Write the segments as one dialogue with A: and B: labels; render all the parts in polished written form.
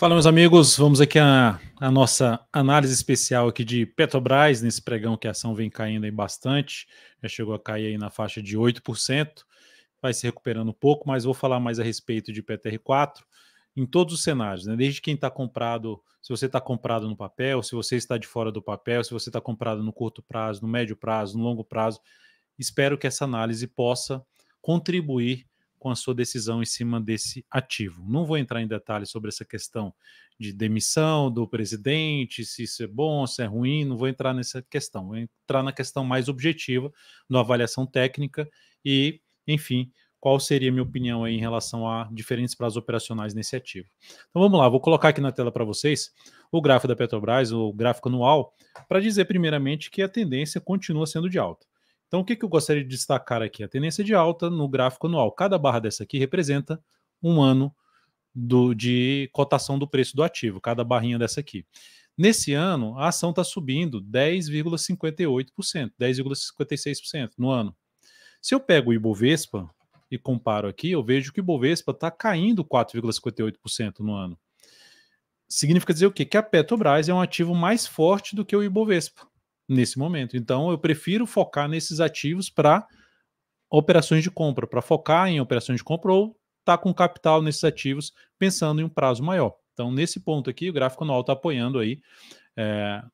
A: Fala, meus amigos, vamos aqui a nossa análise especial aqui de Petrobras, nesse pregão que a ação vem caindo aí bastante, já chegou a cair aí na faixa de 8%, vai se recuperando um pouco, mas vou falar mais a respeito de PTR4 em todos os cenários, né? Desde quem está comprado, se você está comprado no papel, se você está de fora do papel, se você está comprado no curto prazo, no médio prazo, no longo prazo, espero que essa análise possa contribuir com a sua decisão em cima desse ativo. Não vou entrar em detalhes sobre essa questão de demissão do presidente, se isso é bom, se é ruim, não vou entrar nessa questão. Vou entrar na questão mais objetiva, na avaliação técnica e, enfim, qual seria a minha opinião aí em relação a diferentes prazos operacionais nesse ativo. Então vamos lá, vou colocar aqui na tela para vocês o gráfico da Petrobras, o gráfico anual, para dizer primeiramente que a tendência continua sendo de alta. Então, o que eu gostaria de destacar aqui? A tendência de alta no gráfico anual. Cada barra dessa aqui representa um ano de cotação do preço do ativo, cada barrinha dessa aqui. Nesse ano, a ação está subindo 10,58%, 10,56% no ano. Se eu pego o Ibovespa e comparo aqui, eu vejo que o Ibovespa está caindo 4,58% no ano. Significa dizer o quê? Que a Petrobras é um ativo mais forte do que o Ibovespa nesse momento. Então, eu prefiro focar nesses ativos para operações de compra, para focar em operações de compra ou estar com capital nesses ativos pensando em um prazo maior. Então, nesse ponto aqui, o gráfico anual está apoiando aí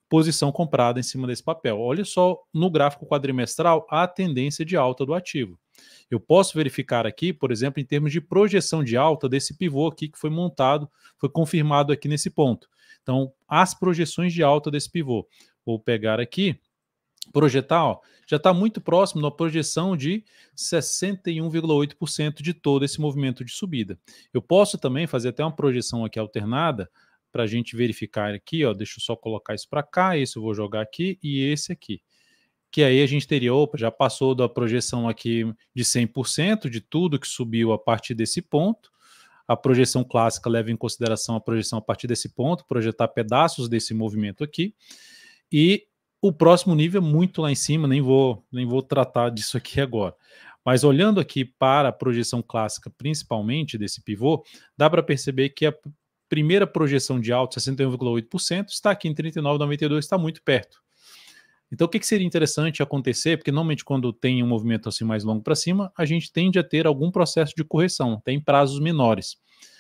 A: posição comprada em cima desse papel. Olha só no gráfico quadrimestral a tendência de alta do ativo. Eu posso verificar aqui, por exemplo, em termos de projeção de alta desse pivô aqui que foi montado, foi confirmado aqui nesse ponto. Então, as projeções de alta desse pivô. Vou pegar aqui, projetar, ó, já está muito próximo da projeção de 61,8% de todo esse movimento de subida. Eu posso também fazer até uma projeção aqui alternada para a gente verificar aqui, ó, deixa eu só colocar isso para cá, esse eu vou jogar aqui e esse aqui. Que aí a gente teria, opa, já passou da projeção aqui de 100% de tudo que subiu a partir desse ponto. A projeção clássica leva em consideração a projeção a partir desse ponto, projetar pedaços desse movimento aqui. E o próximo nível é muito lá em cima, nem vou tratar disso aqui agora. Mas olhando aqui para a projeção clássica, principalmente desse pivô, dá para perceber que a primeira projeção de alta, 61,8%, está aqui em 39,92%, está muito perto. Então, o que seria interessante acontecer? Porque normalmente quando tem um movimento assim mais longo para cima, a gente tende a ter algum processo de correção, tem prazos menores.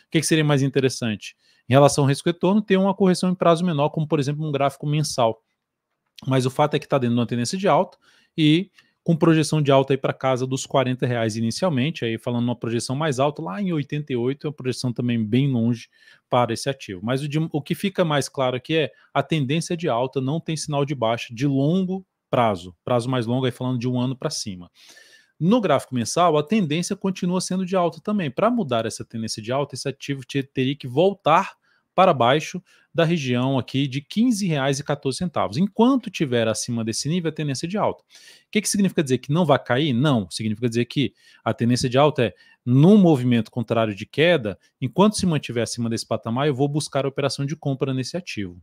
A: O que seria mais interessante? Em relação ao risco-retorno, ter uma correção em prazo menor, como por exemplo um gráfico mensal. Mas o fato é que está dentro de uma tendência de alta e com projeção de alta aí para casa dos R$40 inicialmente, aí falando uma projeção mais alta, lá em 88, é uma projeção também bem longe para esse ativo. Mas o que fica mais claro aqui é a tendência de alta não tem sinal de baixa de longo prazo mais longo, aí falando de um ano para cima. No gráfico mensal, a tendência continua sendo de alta também. Para mudar essa tendência de alta, esse ativo teria que voltar para baixo da região aqui de R$ 15,14. Enquanto tiver acima desse nível, a tendência é de alta. O que significa dizer? Que não vai cair? Não. Significa dizer que a tendência de alta é, num movimento contrário de queda, enquanto se mantiver acima desse patamar, eu vou buscar a operação de compra nesse ativo.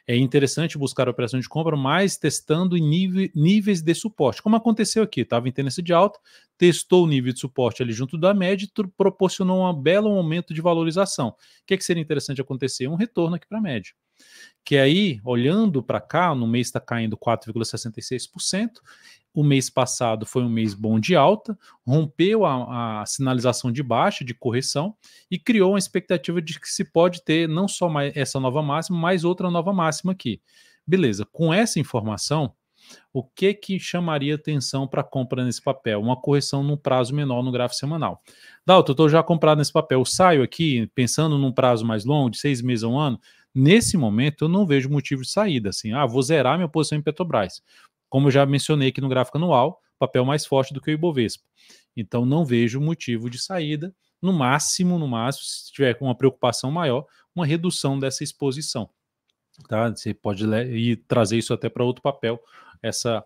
A: É interessante buscar a operação de compra, mas testando em níveis de suporte. Como aconteceu aqui, estava em tendência de alta, testou o nível de suporte ali junto da média e proporcionou um belo aumento de valorização. O que seria interessante acontecer? Um retorno aqui para a média. Que aí, olhando para cá, no mês está caindo 4,66%, o mês passado foi um mês bom de alta, rompeu a sinalização de baixa, de correção, e criou uma expectativa de que se pode ter não só essa nova máxima, mas outra nova máxima aqui. Beleza, com essa informação, o que chamaria atenção para compra nesse papel? Uma correção num prazo menor no gráfico semanal. Dalton, eu estou já comprado nesse papel, eu saio aqui pensando num prazo mais longo, de 6 meses a um ano. Nesse momento, eu não vejo motivo de saída. Assim, vou zerar minha posição em Petrobras. Como eu já mencionei aqui no gráfico anual, papel mais forte do que o Ibovespa. Então, não vejo motivo de saída. No máximo, se tiver com uma preocupação maior, uma redução dessa exposição. Tá? Você pode trazer isso até para outro papel, essa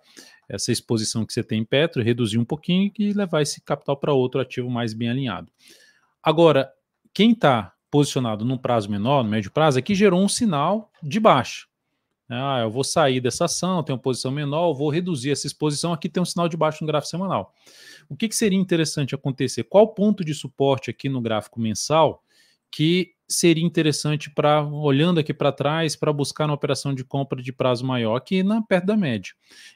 A: exposição que você tem em Petro, reduzir um pouquinho e levar esse capital para outro ativo mais bem alinhado. Agora, quem está posicionado num prazo menor, no médio prazo, aqui gerou um sinal de baixa. Eu vou sair dessa ação, tenho uma posição menor, eu vou reduzir essa exposição, aqui tem um sinal de baixa no gráfico semanal. O que seria interessante acontecer? Qual ponto de suporte aqui no gráfico mensal que seria interessante para, olhando aqui para trás, para buscar uma operação de compra de prazo maior, aqui perto da média.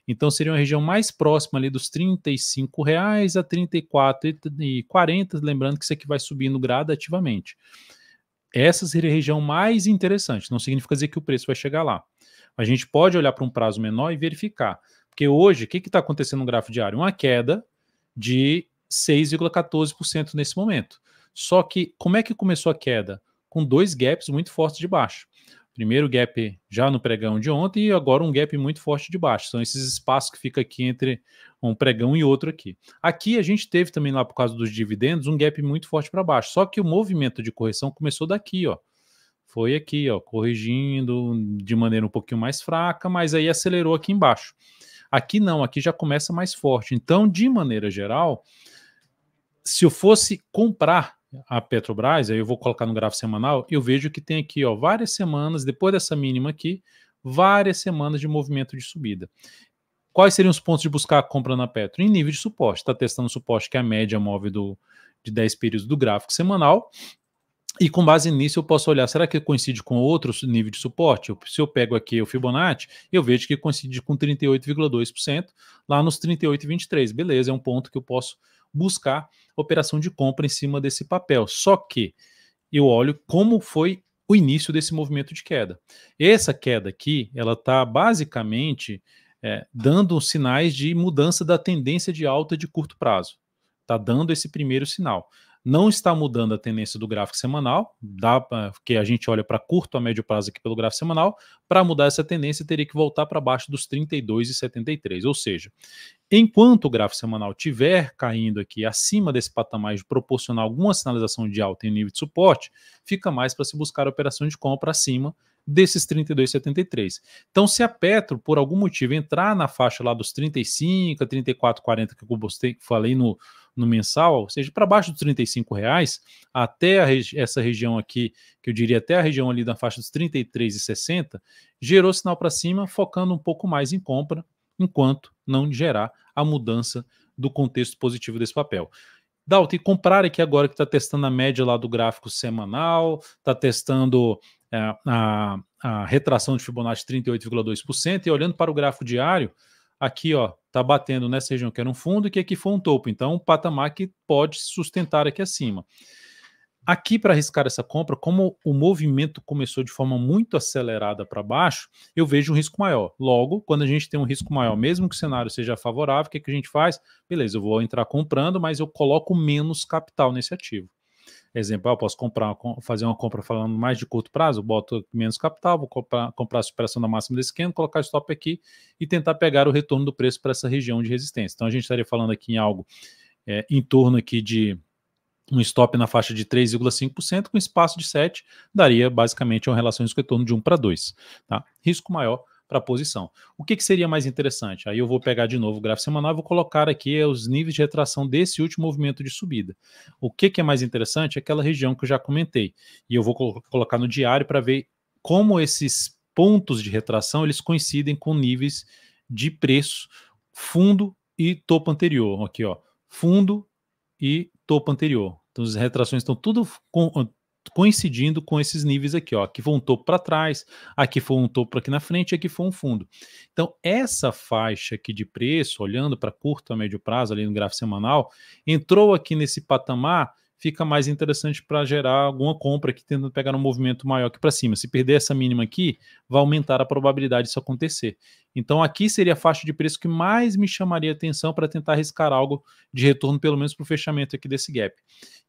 A: Então seria uma região mais próxima ali dos R$ 35 a 34,40, lembrando que isso aqui vai subindo gradativamente. Essa seria a região mais interessante, não significa dizer que o preço vai chegar lá. A gente pode olhar para um prazo menor e verificar, porque hoje, o que está acontecendo no gráfico diário? Uma queda de 6,14% nesse momento. Só que como é que começou a queda? Com dois gaps muito fortes de baixo. Primeiro gap já no pregão de ontem e agora um gap muito forte de baixo. São esses espaços que fica aqui entre um pregão e outro aqui. Aqui a gente teve também lá por causa dos dividendos um gap muito forte para baixo. Só que o movimento de correção começou daqui, ó. Foi aqui, ó, corrigindo de maneira um pouquinho mais fraca, mas aí acelerou aqui embaixo. Aqui não, aqui já começa mais forte. Então, de maneira geral, se eu fosse comprar a Petrobras, aí eu vou colocar no gráfico semanal, eu vejo que tem aqui, ó, várias semanas, depois dessa mínima aqui, várias semanas de movimento de subida. Quais seriam os pontos de buscar a compra na Petro? Em nível de suporte. Está testando o suporte que é a média móvel de 10 períodos do gráfico semanal. E com base nisso eu posso olhar, será que coincide com outros níveis de suporte? Se eu pego aqui o Fibonacci, eu vejo que coincide com 38,2%, lá nos 38,23%. Beleza, é um ponto que eu posso buscar operação de compra em cima desse papel. Só que eu olho como foi o início desse movimento de queda. Essa queda aqui, ela está basicamente dando sinais de mudança da tendência de alta de curto prazo. Está dando esse primeiro sinal. Não está mudando a tendência do gráfico semanal, porque a gente olha para curto a médio prazo aqui pelo gráfico semanal. Para mudar essa tendência, teria que voltar para baixo dos 32,73. Ou seja, enquanto o gráfico semanal estiver caindo aqui acima desse patamar de proporcionar alguma sinalização de alta em nível de suporte, fica mais para se buscar a operação de compra acima desses 32,73. Então, se a Petro, por algum motivo, entrar na faixa lá dos 35 a 34,40 que eu falei no mensal, ou seja, para baixo dos R$ 35, até essa região aqui, que eu diria até a região ali da faixa dos 33,60, gerou sinal para cima, focando um pouco mais em compra, enquanto não gerar a mudança do contexto positivo desse papel. Dalton, e comprar aqui agora que está testando a média lá do gráfico semanal, está testando a retração de Fibonacci 38,2%, e olhando para o gráfico diário, aqui ó, está batendo nessa região que era um fundo e que aqui foi um topo, então um patamar que pode se sustentar aqui acima. Aqui, para arriscar essa compra, como o movimento começou de forma muito acelerada para baixo, eu vejo um risco maior. Logo, quando a gente tem um risco maior, mesmo que o cenário seja favorável, o que a gente faz? Beleza, eu vou entrar comprando, mas eu coloco menos capital nesse ativo. Exemplo, eu posso fazer uma compra falando mais de curto prazo, eu boto menos capital, vou comprar a superação da máxima desse esquema, colocar o stop aqui e tentar pegar o retorno do preço para essa região de resistência. Então a gente estaria falando aqui em algo em torno aqui de um stop na faixa de 3,5%, com espaço de 7, daria basicamente uma relação de risco-retorno de 1 para 2. Tá? Risco maior para a posição. O que seria mais interessante? Aí eu vou pegar de novo o gráfico semanal e vou colocar aqui os níveis de retração desse último movimento de subida. O que é mais interessante é aquela região que eu já comentei. E eu vou colocar no diário para ver como esses pontos de retração eles coincidem com níveis de preço fundo e topo anterior. Aqui, ó, fundo e topo anterior. Então as retrações estão tudo coincidindo com esses níveis aqui, ó. Aqui foi um topo para trás, aqui foi um topo aqui na frente, aqui foi um fundo. Então essa faixa aqui de preço, olhando para curto a médio prazo ali no gráfico semanal, entrou aqui nesse patamar, fica mais interessante para gerar alguma compra aqui, tentando pegar um movimento maior aqui para cima. Se perder essa mínima aqui, vai aumentar a probabilidade disso acontecer. Então aqui seria a faixa de preço que mais me chamaria atenção para tentar arriscar algo de retorno, pelo menos para o fechamento aqui desse gap.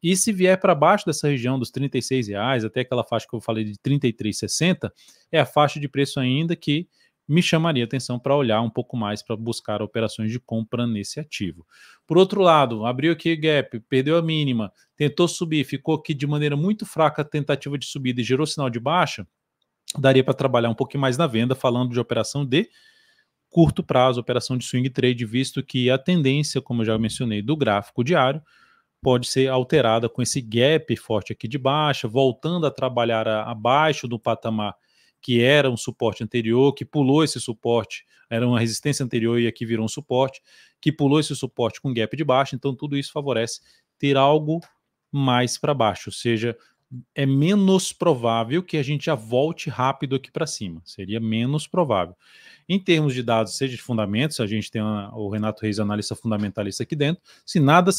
A: E se vier para baixo dessa região dos R$ 36, até aquela faixa que eu falei de 33,60, é a faixa de preço ainda que me chamaria atenção para olhar um pouco mais para buscar operações de compra nesse ativo. Por outro lado, abriu aqui o gap, perdeu a mínima, tentou subir, ficou aqui de maneira muito fraca a tentativa de subida e gerou sinal de baixa, daria para trabalhar um pouquinho mais na venda, falando de operação de curto prazo, operação de swing trade, visto que a tendência, como eu já mencionei, do gráfico diário, pode ser alterada com esse gap forte aqui de baixa, voltando a trabalhar abaixo do patamar que era um suporte anterior, que pulou esse suporte, era uma resistência anterior e aqui virou um suporte, que pulou esse suporte com gap de baixa, então tudo isso favorece ter algo mais para baixo, ou seja, é menos provável que a gente já volte rápido aqui para cima. Seria menos provável. Em termos de dados, seja de fundamentos, a gente tem o Renato Reis, analista fundamentalista aqui dentro, se nada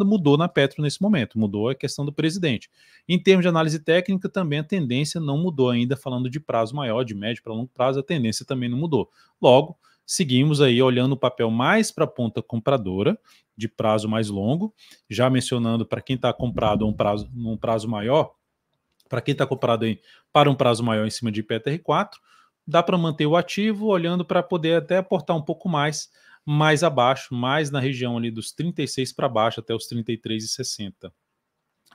A: mudou na Petro nesse momento, mudou a questão do presidente. Em termos de análise técnica, também a tendência não mudou ainda, falando de prazo maior, de médio para longo prazo, a tendência também não mudou. Logo, seguimos aí olhando o papel mais para a ponta compradora, de prazo mais longo, já mencionando para quem está comprado num prazo maior, para quem está comprado aí para um prazo maior em cima de IPTR4, dá para manter o ativo olhando para poder até aportar um pouco mais abaixo, mais na região ali dos 36 para baixo, até os 33,60.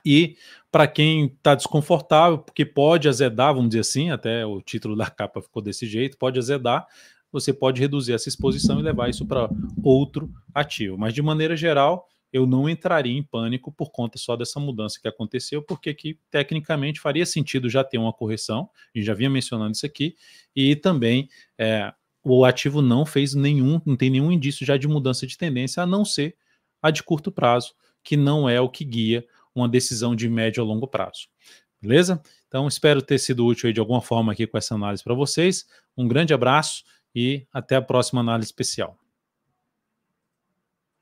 A: E para quem está desconfortável, porque pode azedar, vamos dizer assim, até o título da capa ficou desse jeito, pode azedar, você pode reduzir essa exposição e levar isso para outro ativo. Mas de maneira geral, eu não entraria em pânico por conta só dessa mudança que aconteceu, porque que tecnicamente faria sentido já ter uma correção, a gente já vinha mencionando isso aqui, e também o ativo não tem nenhum indício já de mudança de tendência, a não ser a de curto prazo, que não é o que guia uma decisão de médio a longo prazo. Beleza? Então, espero ter sido útil aí de alguma forma aqui com essa análise para vocês. Um grande abraço e até a próxima análise especial.